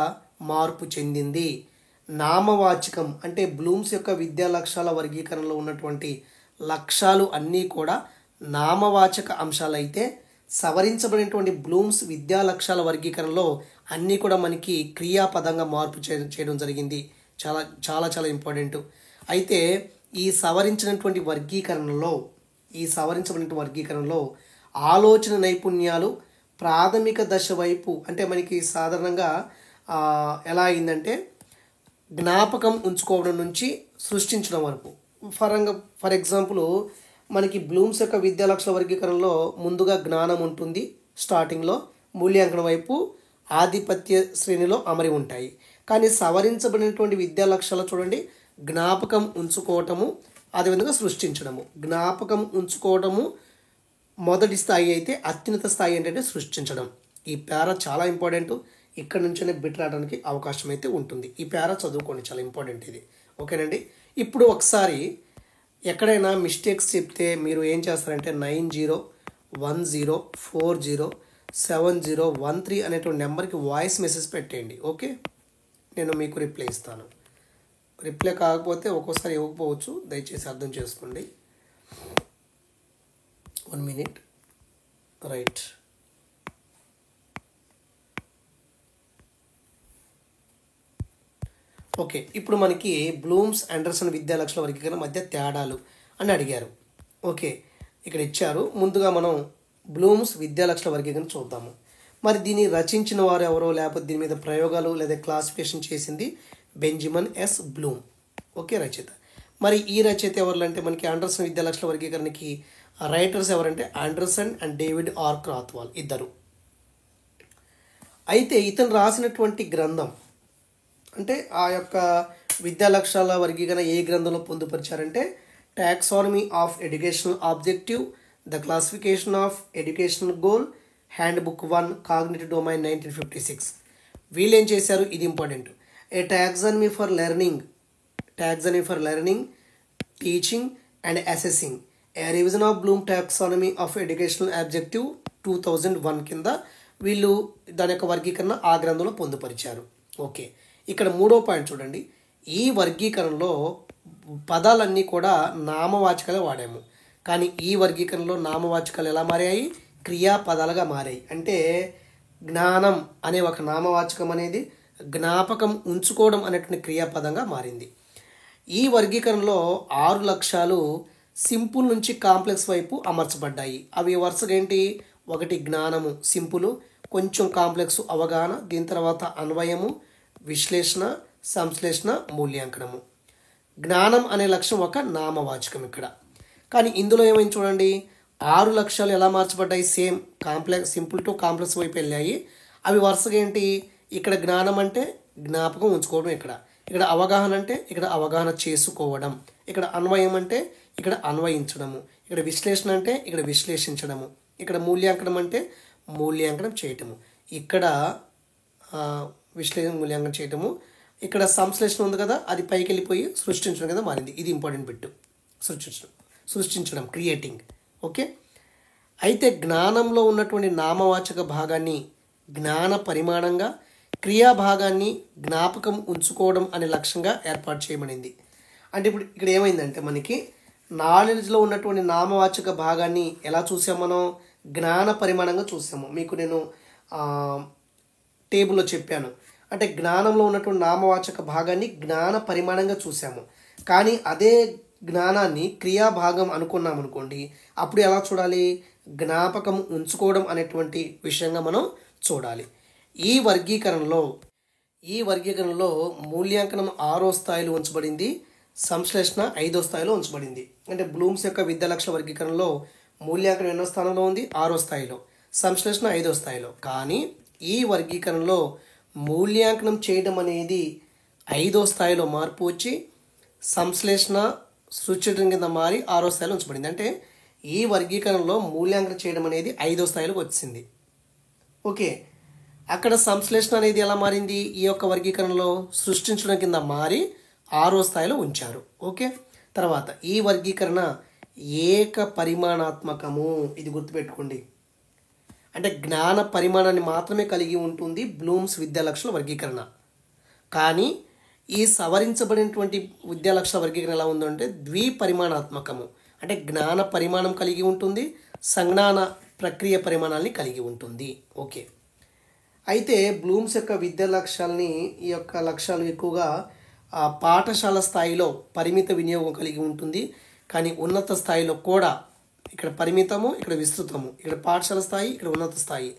మార్పు చెందింది. నామవాచకం అంటే బ్లూమ్స్ యొక్క విద్యా లక్ష్యాల వర్గీకరణలో ఉన్నటువంటి లక్ష్యాలు అన్నీ కూడా నామవాచక అంశాలు అయితే సవరించబడినటువంటి బ్లూమ్స్ విద్యా లక్ష్యాల వర్గీకరణలో అన్నీ కూడా మనకి క్రియాపదంగా మార్పు చేయడం జరిగింది. చాలా చాలా చాలా ఇంపార్టెంట్. అయితే ఈ సవరించినటువంటి వర్గీకరణలో ఆలోచన నైపుణ్యాలు ప్రాథమిక దశ వైపు అంటే మనకి సాధారణంగా ఎలా అయిందంటే జ్ఞాపకం ఉంచుకోవడం నుంచి సృష్టించడం వరకు. ఫర్ ఎగ్జాంపుల్ మనకి బ్లూమ్స్ యొక్క విద్యా లక్ష్యాల వర్గీకరణలో ముందుగా జ్ఞానం ఉంటుంది స్టార్టింగ్లో, మూల్యాంకనం వైపు ఆధిపత్య శ్రేణిలో అమరి ఉంటాయి. కానీ సవరించబడినటువంటి విద్యా లక్ష్యాలు చూడండి, జ్ఞాపకం ఉంచుకోవటము, అదేవిధంగా సృష్టించడము. జ్ఞాపకం ఉంచుకోవటము మొదటి స్థాయి అయితే అత్యున్నత స్థాయి ఏంటంటే సృష్టించడం. ఈ పేరా చాలా ఇంపార్టెంట్, ఇక్కడ నుంచే బిట్ రావడానికి అవకాశం అయితే ఉంటుంది. ఈ పేరా చదువుకోండి, చాలా ఇంపార్టెంట్ ఇది. ఓకేనండి. ఇప్పుడు ఒకసారి ఎక్కడైనా మిస్టేక్స్ చెప్తే మీరు ఏం చేస్తారంటే 9010407013 అనేటువంటి నెంబర్కి వాయిస్ మెసేజ్ పెట్టేయండి. ఓకే, నేను మీకు రిప్లై ఇస్తాను. రిప్లై కాకపోతే ఒక్కోసారి ఇవ్వకపోవచ్చు, దయచేసి అర్థం చేసుకోండి. 1 minute. రైట్. ఓకే, ఇప్పుడు మనకి బ్లూమ్స్ ఆండర్సన్ విద్యా లక్ష్యాల వర్గీకరణ మధ్య తేడాలు అని అడిగారు. ఓకే, ఇక్కడ ఇచ్చారు. ముందుగా మనం బ్లూమ్స్ విద్యా లక్ష్యాల వర్గీకరణ చూద్దాము. మరి దీన్ని రచించిన వారు ఎవరో, లేకపోతే దీని మీద ప్రయోగాలు లేదా క్లాసిఫికేషన్ చేసింది బెంజమిన్ ఎస్ బ్లూమ్. ఓకే, రచయిత. మరి ఈ రచయిత ఎవరు అంటే మనకి ఆండర్సన్ విద్యా లక్ష్యాల వర్గీకరణకి రైటర్స్ ఎవరంటే ఆండర్సన్ అండ్ డేవిడ్ ఆర్ క్రాత్వాల్ ఇద్దరు. అయితే ఇతను రాసినటువంటి గ్రంథం అంటే ఆ యొక్క విద్యా లక్ష్యాల వర్గీకరణ ఏ గ్రంథంలో పొందుపరిచారంటే taxonomy of educational objective, the classification of educational goal, handbook 1 cognitive domain 1956. వీళ్ళు ఏం చేశారు, ఇది important. A taxonomy for learning, teaching and assessing, a revision of Bloom taxonomy of educational objective 2001 కింద వీళ్ళు దాని యొక్క వర్గీకరణ ఆ గ్రంథంలో పొందుపరిచారు. ఓకే, ఇక్కడ 3వ పాయింట్ చూడండి. ఈ వర్గీకరణలో పదాలన్నీ కూడా నామవాచకాలే వాడాము, కానీ ఈ వర్గీకరణలో నామవాచకాలు ఎలా మారాయి, క్రియాపదాలుగా మారాయి. అంటే జ్ఞానం అనే ఒక నామవాచకం అనేది జ్ఞాపకం ఉంచుకోవడం అనేటువంటి క్రియాపదంగా మారింది. ఈ వర్గీకరణలో 6 లక్ష్యాలు సింపుల్ నుంచి కాంప్లెక్స్ వైపు అమర్చబడ్డాయి. అవి వరుసగా ఏంటి, 1 జ్ఞానము సింపుల్, కొంచెం కాంప్లెక్స్ అవగాహన, దీని తర్వాత అన్వయము, విశ్లేషణ, సంశ్లేషణ, మూల్యాంకనము. జ్ఞానం అనే లక్ష్యం ఒక నామవాచకం ఇక్కడ. కానీ ఇందులో ఏమైంది చూడండి, 6 లక్ష్యాలు ఎలా మార్చబడ్డాయి, సేమ్ సింపుల్ టు కాంప్లెక్స్ వైపు వెళ్ళాయి. అవి వరుసగా ఏంటి, ఇక్కడ జ్ఞానం అంటే జ్ఞాపకం ఉంచుకోవడం, ఇక్కడ అవగాహన అంటే ఇక్కడ అవగాహన చేసుకోవడం, ఇక్కడ అన్వయం అంటే ఇక్కడ అన్వయించడము, ఇక్కడ విశ్లేషణ అంటే ఇక్కడ విశ్లేషించడము, ఇక్కడ మూల్యాంకనం అంటే మూల్యాంకనం చేయటము, ఇక్కడ మూల్యాంకనం చేయటము, ఇక్కడ సంశ్లేషణ ఉంది కదా అది పైకి వెళ్ళిపోయి సృష్టించడం కదా మారింది. ఇది ఇంపార్టెంట్ బిట్, సృష్టించడం క్రియేటింగ్. ఓకే, అయితే జ్ఞానంలో ఉన్నటువంటి నామవాచక భాగాన్ని జ్ఞాన పరిమాణంగా, క్రియా భాగాన్ని జ్ఞాపకం ఉంచుకోవడం అనే లక్ష్యంగా ఏర్పాటు చేయబడింది. అంటే ఇప్పుడు ఇక్కడ ఏమైందంటే మనకి నాలెడ్జ్లో ఉన్నటువంటి నామవాచక భాగాన్ని ఎలా చూసాము, మనం జ్ఞాన పరిమాణంగా చూసాము. మీకు నేను టేబుల్లో చెప్పాను, అంటే జ్ఞానంలో ఉన్నటువంటి నామవాచక భాగాన్ని జ్ఞాన పరిమాణంగా చూసాము. కానీ అదే జ్ఞానాన్ని క్రియాభాగం అనుకున్నాం అనుకోండి, అప్పుడు ఎలా చూడాలి? జ్ఞాపకం ఉంచుకోవడం అనేటువంటి విషయంగా మనం చూడాలి. ఈ వర్గీకరణలో మూల్యాంకనం 6వ స్థాయిలో ఉంచబడింది, సంశ్లేషణ 5వ స్థాయిలో ఉంచబడింది. అంటే బ్లూమ్స్ యొక్క విద్యా లక్షల వర్గీకరణలో మూల్యాంకనం ఎన్నో స్థానంలో ఉంది? 6వ స్థాయిలో, సంశ్లేషణ 5వ స్థాయిలో. కానీ ఈ వర్గీకరణలో మూల్యాంకనం చేయడం అనేది 5వ స్థాయిలో మార్పు వచ్చి సంశ్లేషణ సూచించడం కింద మారి 6వ స్థాయిలో ఉంచబడింది. అంటే ఈ వర్గీకరణలో మూల్యాంకనం చేయడం అనేది 5వ స్థాయిలోకి వచ్చింది. ఓకే, అక్కడ సంశ్లేషణ అనేది ఎలా మారింది? ఈ యొక్క వర్గీకరణలో సృష్టించడం కింద మారి 6వ స్థాయిలో ఉంచారు. ఓకే, తర్వాత ఈ వర్గీకరణ ఏక పరిమాణాత్మకము. ఇది గుర్తుపెట్టుకోండి. అంటే జ్ఞాన పరిమాణాన్ని మాత్రమే కలిగి ఉంటుంది బ్లూమ్స్ విద్యా లక్షల వర్గీకరణ. కానీ ఈ సవరించబడినటువంటి విద్యా లక్షల వర్గీకరణ ఎలా ఉందంటే ద్విపరిమాణాత్మకము. అంటే జ్ఞాన పరిమాణం కలిగి ఉంటుంది, సంజ్ఞాన ప్రక్రియ పరిమాణాలని కలిగి ఉంటుంది. ఓకే, అయితే బ్లూమ్స్ యొక్క విద్యా లక్ష్యాలని, ఈ యొక్క లక్ష్యాలు ఎక్కువగా పాఠశాల స్థాయిలో పరిమిత వినియోగం కలిగి ఉంటుంది. కానీ ఉన్నత స్థాయిలో కూడా ఇక్కడ పరిమితము, ఇక్కడ విస్తృతము, ఇక్కడ పాఠశాల స్థాయి, ఇక్కడ ఉన్నత స్థాయి.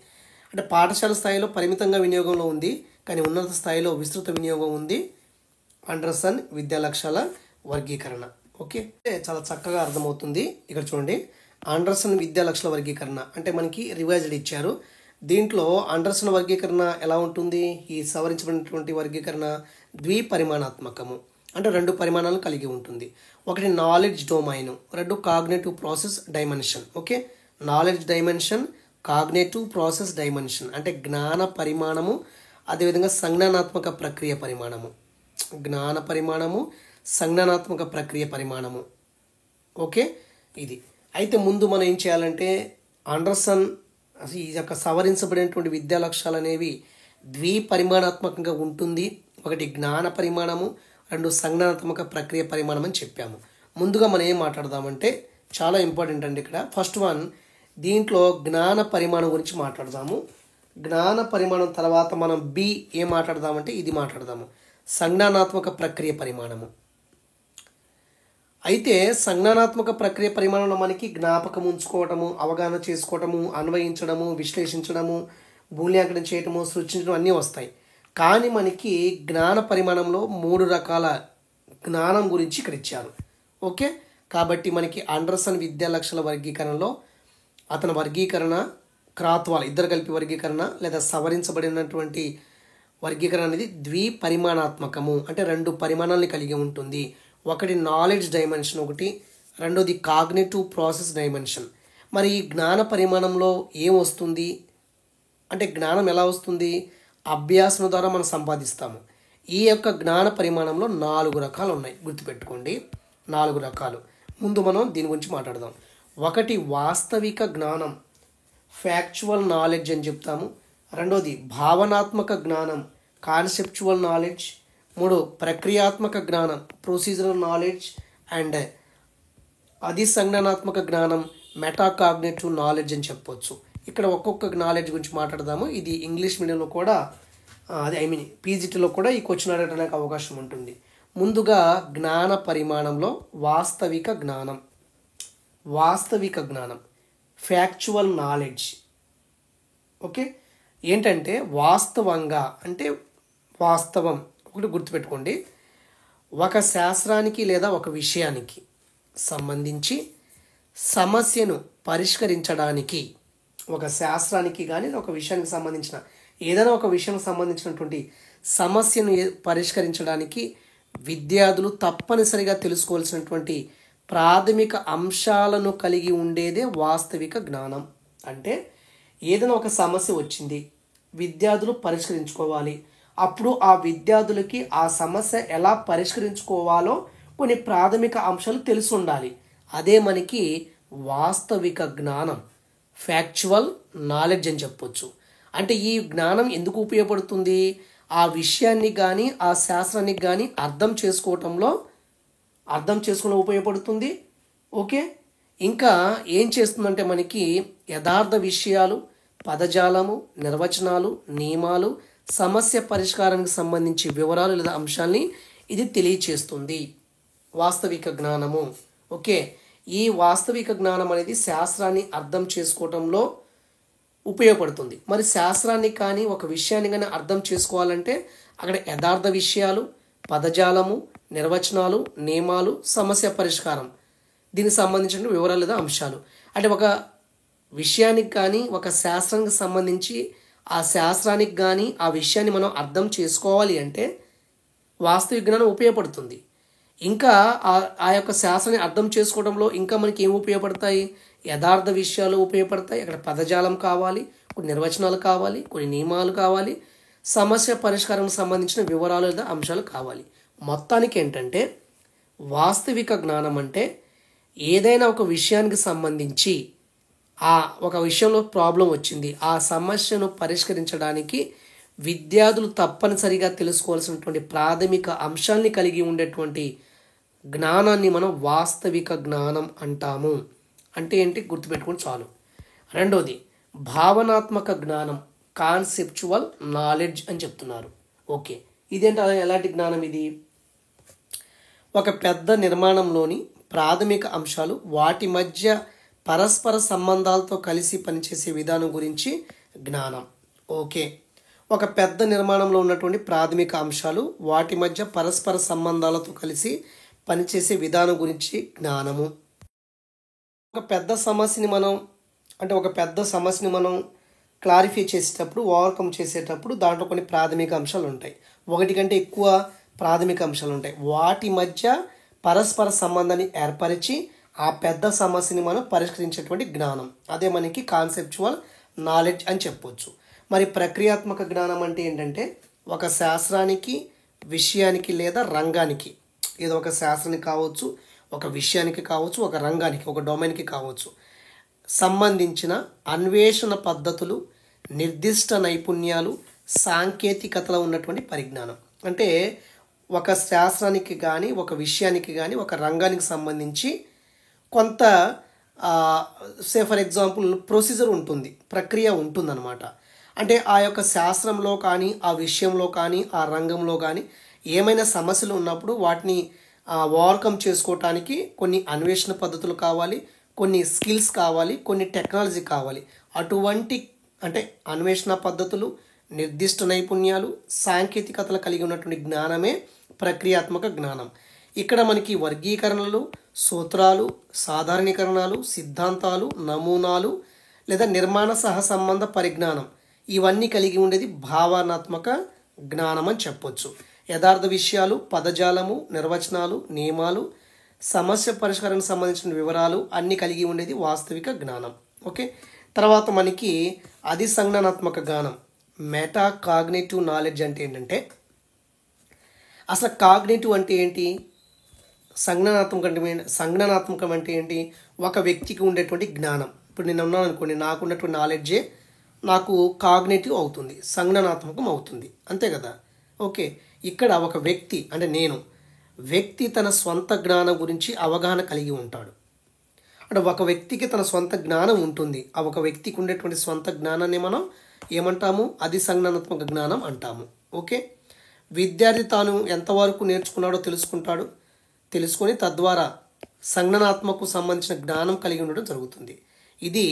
అంటే పాఠశాల స్థాయిలో పరిమితంగా వినియోగంలో ఉంది, కానీ ఉన్నత స్థాయిలో విస్తృత వినియోగం ఉంది. అండర్సన్ విద్యా లక్ష్యాల వర్గీకరణ. ఓకే, చాలా చక్కగా అర్థమవుతుంది. ఇక్కడ చూడండి, అండర్సన్ విద్యా లక్షల వర్గీకరణ అంటే మనకి రివైజ్డ్ ఇచ్చారు. దీంట్లో అండర్సన్ వర్గీకరణ ఎలా ఉంటుంది? ఈ సవరించబడినటువంటి వర్గీకరణ ద్విపరిమాణాత్మకము. అంటే 2 పరిమాణాలను కలిగి ఉంటుంది. ఒకటి knowledge domain, 2 cognitive process dimension. Okay, knowledge dimension, cognitive process dimension అంటే జ్ఞాన పరిమాణము, అదేవిధంగా సంజ్ఞానాత్మక ప్రక్రియ పరిమాణము. జ్ఞాన పరిమాణము, సంజ్ఞానాత్మక ప్రక్రియ పరిమాణము. ఓకే, ఇది అయితే ముందు మనం ఏం చేయాలంటే అండర్సన్ ఈ యొక్క సవరించబడినటువంటి విద్యా లక్ష్యాలు అనేవి ద్విపరిమాణాత్మకంగా ఉంటుంది. ఒకటి జ్ఞాన పరిమాణము, 2 సంజ్ఞానాత్మక ప్రక్రియ పరిమాణం అని చెప్పాము. ముందుగా మనం ఏం మాట్లాడదామంటే చాలా ఇంపార్టెంట్ అండి ఇక్కడ. ఫస్ట్ వన్, దీంట్లో జ్ఞాన పరిమాణం గురించి మాట్లాడదాము. జ్ఞాన పరిమాణం తర్వాత మనం ఏం మాట్లాడదామంటే ఇది మాట్లాడదాము, సంజ్ఞానాత్మక ప్రక్రియ పరిమాణము. అయితే సంజ్ఞానాత్మక ప్రక్రియ పరిమాణంలో మనకి జ్ఞాపకం ఉంచుకోవటము, అవగాహన చేసుకోవటము, అన్వయించడము, విశ్లేషించడము, మూల్యాంకనం చేయటము, సృష్టించడం అన్నీ వస్తాయి. కానీ మనకి జ్ఞాన పరిమాణంలో 3 రకాల జ్ఞానం గురించి ఇక్కడ ఇచ్చారు. ఓకే, కాబట్టి మనకి అండర్సన్ విద్యా లక్షల వర్గీకరణలో అతని వర్గీకరణ, క్రాత్వాల్ ఇద్దరు కలిపి వర్గీకరణ లేదా సవరించబడినటువంటి వర్గీకరణ అనేది ద్విపరిమాణాత్మకము. అంటే 2 పరిమాణాలని కలిగి ఉంటుంది. ఒకటి నాలెడ్జ్ డైమెన్షన్, ఒకటి రెండోది కాగ్నేటివ్ ప్రాసెస్ డైమెన్షన్. మరి ఈ జ్ఞాన పరిమాణంలో ఏం వస్తుంది అంటే జ్ఞానం ఎలా వస్తుంది? అభ్యాసం ద్వారా మనం సంపాదిస్తాము. ఈ యొక్క జ్ఞాన పరిమాణంలో 4 రకాలు ఉన్నాయి, గుర్తుపెట్టుకోండి. 4 రకాలు. ముందు మనం దీని గురించి మాట్లాడదాం. ఒకటి వాస్తవిక జ్ఞానం, ఫ్యాక్చువల్ నాలెడ్జ్ అని చెప్తాము. రెండోది భావనాత్మక జ్ఞానం, కాన్సెప్చువల్ నాలెడ్జ్. 3 ప్రక్రియాత్మక జ్ఞానం, ప్రొసీజరల్ నాలెడ్జ్. అండ్ అధిసంజ్ఞానాత్మక జ్ఞానం, మెటాకాగ్నేటివ్ నాలెడ్జ్ అని చెప్పవచ్చు. ఇక్కడ ఒక్కొక్క నాలెడ్జ్ గురించి మాట్లాడదాము. ఇది ఇంగ్లీష్ మీడియంలో కూడా పీజీటీలో కూడా ఈ క్వశ్చన్ అడగడానికి అవకాశం ఉంటుంది. ముందుగా జ్ఞాన పరిమాణంలో వాస్తవిక జ్ఞానం ఫ్యాక్చువల్ నాలెడ్జ్. ఓకే, ఏంటంటే వాస్తవంగా అంటే వాస్తవం. ఒకటి గుర్తుపెట్టుకోండి, ఒక శాస్త్రానికి లేదా ఒక విషయానికి సంబంధించి సమస్యను పరిష్కరించడానికి, ఒక శాస్త్రానికి కానీ ఒక విషయానికి సంబంధించిన ఏదైనా ఒక విషయానికి సంబంధించినటువంటి సమస్యను పరిష్కరించడానికి విద్యార్థులు తప్పనిసరిగా తెలుసుకోవాల్సినటువంటి ప్రాథమిక అంశాలను కలిగి ఉండేదే వాస్తవిక జ్ఞానం. అంటే ఏదైనా ఒక సమస్య వచ్చింది, విద్యార్థులు పరిష్కరించుకోవాలి. అప్పుడు ఆ విద్యార్థులకి ఆ సమస్య ఎలా పరిష్కరించుకోవాలో కొన్ని ప్రాథమిక అంశాలు తెలిసి ఉండాలి. అదే మనకి వాస్తవిక జ్ఞానం, ఫ్యాక్చువల్ నాలెడ్జ్ అని చెప్పొచ్చు. అంటే ఈ జ్ఞానం ఎందుకు ఉపయోగపడుతుంది? ఆ విషయాన్ని కానీ ఆ శాస్త్రాన్ని కానీ అర్థం చేసుకోవటంలో ఉపయోగపడుతుంది. ఓకే, ఇంకా ఏం చేస్తుందంటే మనకి యథార్థ విషయాలు, పదజాలము, నిర్వచనాలు, నియమాలు, సమస్య పరిష్కారానికి సంబంధించి వివరాలు లేదా అంశాల్ని ఇది తెలియచేస్తుంది. వాస్తవిక జ్ఞానము. ఓకే, ఈ వాస్తవిక జ్ఞానం అనేది శాస్త్రాన్ని అర్థం చేసుకోవటంలో ఉపయోగపడుతుంది. మరి శాస్త్రాన్ని కానీ ఒక విషయాన్ని కానీ అర్థం చేసుకోవాలంటే అక్కడ యథార్థ విషయాలు, పదజాలము, నిర్వచనాలు, నియమాలు, సమస్య పరిష్కారం, దీనికి సంబంధించిన వివరాలు లేదా అంశాలు. అంటే ఒక విషయానికి కానీ ఒక శాస్త్రానికి సంబంధించి ఆ శాస్త్రానికి కానీ ఆ విషయాన్ని మనం అర్థం చేసుకోవాలి అంటే వాస్తవిక జ్ఞానం ఉపయోగపడుతుంది. ఇంకా ఆ యొక్క శాస్త్రాన్ని అర్థం చేసుకోవడంలో ఇంకా మనకి ఏమి ఉపయోగపడతాయి? యథార్థ విషయాలు ఉపయోగపడతాయి. అక్కడ పదజాలం కావాలి, కొన్ని నిర్వచనాలు కావాలి, కొన్ని నియమాలు కావాలి, సమస్య పరిష్కారం సంబంధించిన వివరాలు లేదా అంశాలు కావాలి. మొత్తానికి ఏంటంటే వాస్తవిక జ్ఞానం అంటే ఏదైనా ఒక విషయానికి సంబంధించి ఒక విషయంలో ప్రాబ్లం వచ్చింది, ఆ సమస్యను పరిష్కరించడానికి విద్యార్థులు తప్పనిసరిగా తెలుసుకోవాల్సినటువంటి ప్రాథమిక అంశాలని కలిగి ఉండేటువంటి జ్ఞానాన్ని మనం వాస్తవిక జ్ఞానం అంటాము. అంటే ఏంటి గుర్తుపెట్టుకుని చాలు. రెండోది భావనాత్మక జ్ఞానం, కాన్సెప్చువల్ నాలెడ్జ్ అని చెప్తున్నారు. ఓకే, ఇదేంటి, ఎలాంటి జ్ఞానం ఇది? ఒక పెద్ద నిర్మాణంలోని ప్రాథమిక అంశాలు వాటి మధ్య పరస్పర సంబంధాలతో కలిసి పనిచేసే విధానం గురించి జ్ఞానం. ఓకే, ఒక పెద్ద నిర్మాణంలో ఉన్నటువంటి ప్రాథమిక అంశాలు వాటి మధ్య పరస్పర సంబంధాలతో కలిసి పనిచేసే విధానం గురించి జ్ఞానము. ఒక పెద్ద సమస్యని మనం క్లారిఫై చేసేటప్పుడు, ఓవర్కమ్ చేసేటప్పుడు దాంట్లో కొన్ని ప్రాథమిక అంశాలు ఉంటాయి, ఒకటి కంటే ఎక్కువ ప్రాథమిక అంశాలు ఉంటాయి. వాటి మధ్య పరస్పర సంబంధాన్ని ఏర్పరిచి ఆ పెద్ద సమస్యని మనం పరిష్కరించేటువంటి జ్ఞానం, అదే మనకి కాన్సెప్చువల్ నాలెడ్జ్ అని చెప్పొచ్చు. మరి ప్రక్రియాత్మక జ్ఞానం అంటే ఏంటంటే ఒక శాస్త్రానికి, విషయానికి లేదా రంగానికి, ఏదో ఒక శాస్త్రానికి కావచ్చు, ఒక విషయానికి కావచ్చు, ఒక రంగానికి, ఒక డొమైన్కి కావచ్చు, సంబంధించిన అన్వేషణ పద్ధతులు, నిర్దిష్ట నైపుణ్యాలు, సాంకేతికతలో ఉన్నటువంటి పరిజ్ఞానం. అంటే ఒక శాస్త్రానికి కానీ, ఒక విషయానికి కానీ, ఒక రంగానికి సంబంధించి కొంత ఫర్ ఎగ్జాంపుల్ ప్రొసీజర్ ఉంటుంది, ప్రక్రియ ఉంటుందన్నమాట. అంటే ఆ యొక్క శాస్త్రంలో కానీ, ఆ విషయంలో కానీ, ఆ రంగంలో కానీ ఏమైనా సమస్యలు ఉన్నప్పుడు వాటిని ఓవర్కమ్ చేసుకోవటానికి కొన్ని అన్వేషణ పద్ధతులు కావాలి, కొన్ని స్కిల్స్ కావాలి, కొన్ని టెక్నాలజీ కావాలి. అటువంటి అంటే అన్వేషణ పద్ధతులు, నిర్దిష్ట నైపుణ్యాలు, సాంకేతికతలు కలిగి ఉన్నటువంటి జ్ఞానమే ప్రక్రియాత్మక జ్ఞానం. ఇక్కడ మనకి వర్గీకరణలు, సూత్రాలు, సాధారణీకరణాలు, సిద్ధాంతాలు, నమూనాలు లేదా నిర్మాణ సహసంబంధ పరిజ్ఞానం ఇవన్నీ కలిగి ఉండేది భావనాత్మక జ్ఞానం అని చెప్పొచ్చు. యథార్థ విషయాలు, పదజాలము, నిర్వచనాలు, నియమాలు, సమస్య పరిష్కారానికి సంబంధించిన వివరాలు అన్నీ కలిగి ఉండేది వాస్తవిక జ్ఞానం. ఓకే, తర్వాత మనకి అధిసంజ్ఞానాత్మక జ్ఞానం, మెటా కాగ్నిటివ్ నాలెడ్జ్ అంటే ఏంటంటే అసలు కాగ్నిటివ్ అంటే ఏంటి, సంజ్ఞానాత్మకం అంటే ఏంటి? ఒక వ్యక్తికి ఉండేటువంటి జ్ఞానం. ఇప్పుడు నేను ఉన్నాను అనుకోండి, నాకు ఉన్నటువంటి నాలెడ్జే నాకు కాగ్నేటివ్ అవుతుంది, సంజ్ఞానాత్మకం అవుతుంది, అంతే కదా. ఓకే, ఇక్కడ ఒక వ్యక్తి అంటే వ్యక్తి తన స్వంత జ్ఞానం గురించి అవగాహన కలిగి ఉంటాడు. అంటే ఒక వ్యక్తికి తన స్వంత జ్ఞానం ఉంటుంది, ఆ ఒక వ్యక్తికి ఉండేటువంటి స్వంత జ్ఞానాన్ని మనం ఏమంటాము? అది సంజ్ఞానాత్మక జ్ఞానం అంటాము. ఓకే, విద్యార్థి తాను ఎంతవరకు నేర్చుకున్నాడో తెలుసుకొని తద్వారా సంజ్ఞానాత్మకు సంబంధించిన జ్ఞానం కలిగి ఉండడం జరుగుతుంది. ఇది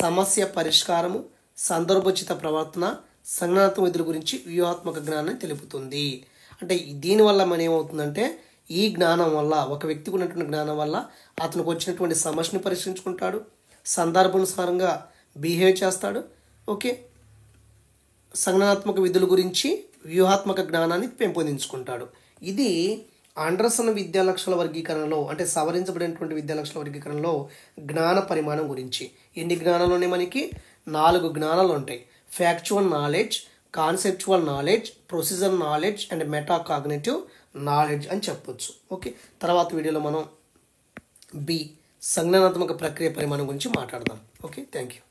సమస్య పరిష్కారము, సందర్భోచిత ప్రవర్తన, సంజ్ఞానాత్మక విధుల గురించి వ్యూహాత్మక జ్ఞానాన్ని తెలుపుతుంది. అంటే దీనివల్ల మనం ఏమవుతుందంటే ఈ జ్ఞానం వల్ల, ఒక వ్యక్తికి ఉన్నటువంటి జ్ఞానం వల్ల అతనికి వచ్చినటువంటి సమస్యను పరిష్కరించుకుంటాడు, సందర్భానుసారంగా బిహేవ్ చేస్తాడు. ఓకే, సంజ్ఞానాత్మక విధుల గురించి వ్యూహాత్మక జ్ఞానాన్ని పెంపొందించుకుంటాడు. ఇది ఆండర్సన్ విద్యాలక్షల వర్గీకరణలో, అంటే సవరించబడినటువంటి విద్యాలక్షల వర్గీకరణలో జ్ఞాన పరిమాణం గురించి ఎన్ని జ్ఞానాలు మనకి 4 జ్ఞానాలు ఉంటాయి. Factual knowledge, conceptual knowledge, procedure knowledge and meta cognitive knowledge అని చెప్పొచ్చు. ఓకే, తర్వాత వీడియోలో మనం సంజ్ఞానాత్మక ప్రక్రియ పరిమాణం గురించి మాట్లాడదాం. Okay, thank you.